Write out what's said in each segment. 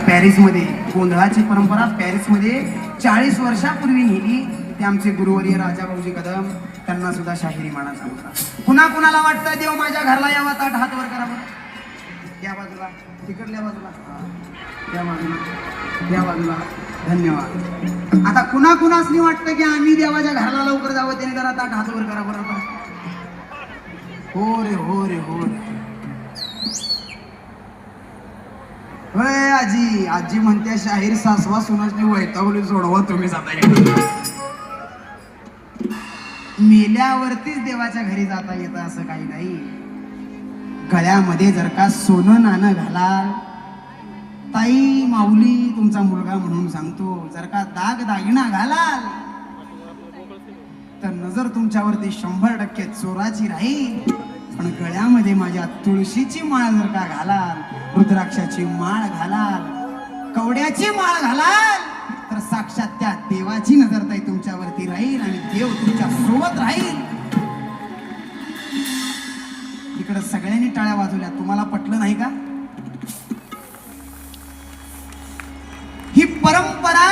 पॅरिसमध्ये गोंधळाची परंपरा पॅरिसमध्ये 40 वर्षापूर्वी नेली. ते आमचे गुरुवर्य राजा भाऊजी कदम, त्यांना सुद्धा शाहिरी मानाचा होता. कुणा कुणाला वाटतं देव माझ्या घरला यावा, ताट हात वर करा बरं. या बाजूला, तिकडल्या बाजूला, या बाजूला, या बाजूला. धन्यवाद. आता कुणा कुणासनी वाटतं की आम्ही देवाच्या घराला लवकर जावं, त्याने जरा ताट हात वर करा बरं. हो रे, हो रे, हो रे. होय आजी, आजी म्हणते शाहीर सासवा सुनासनी वैतागली सोडवा तुम्ही जाता. मेल्यावरतीच देवाच्या घरी जाता येतं असं काही नाही. गळ्यामध्ये जर का सोनं नाणं घालाल, ताई माऊली तुमचा मुलगा म्हणून सांगतो, जर का दाग दागिना घालाल तर नजर तुमच्यावरती 100% चोराची राहील. पण गळ्यामध्ये माझ्या तुळशीची माळ जर का घालाल, रुद्राक्षाची माळ घालाल, कवड्याची माळ घालाल, तर साक्षात त्या देवाची नजर ताई तुमच्यावरती राहील आणि देव तुमच्या सोबत राहील. इकडे सगळ्यांनी टाळ्या वाजवल्या. तुम्हाला पटलं नाही का? ही परंपरा,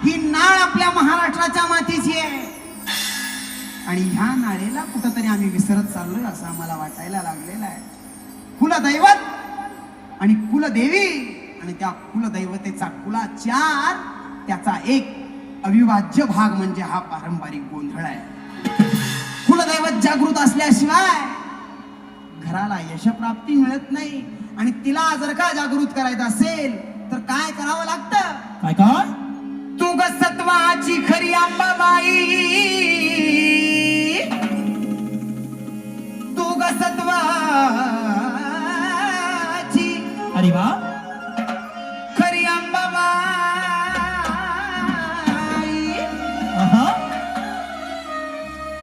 ही नाळ आपल्या महाराष्ट्राच्या मातीची आहे आणि ह्या नाळेला कुठंतरी आम्ही विसरत चाललोय असं आम्हाला वाटायला लागलेलं आहे. कुलदैवत आणि कुलदेवी आणि त्या कुलदैवतेचा कुलाचार, त्याचा एक अविभाज्य भाग म्हणजे हा पारंपरिक गोंधळ आहे. कुलदैवत जागृत असल्याशिवाय घराला यशप्राप्ती मिळत नाही. आणि तिला जर का जागृत करायचं असेल तर काय करावं लागतं? काय काय? तू ग सत्वाची खरी अंबाबाई,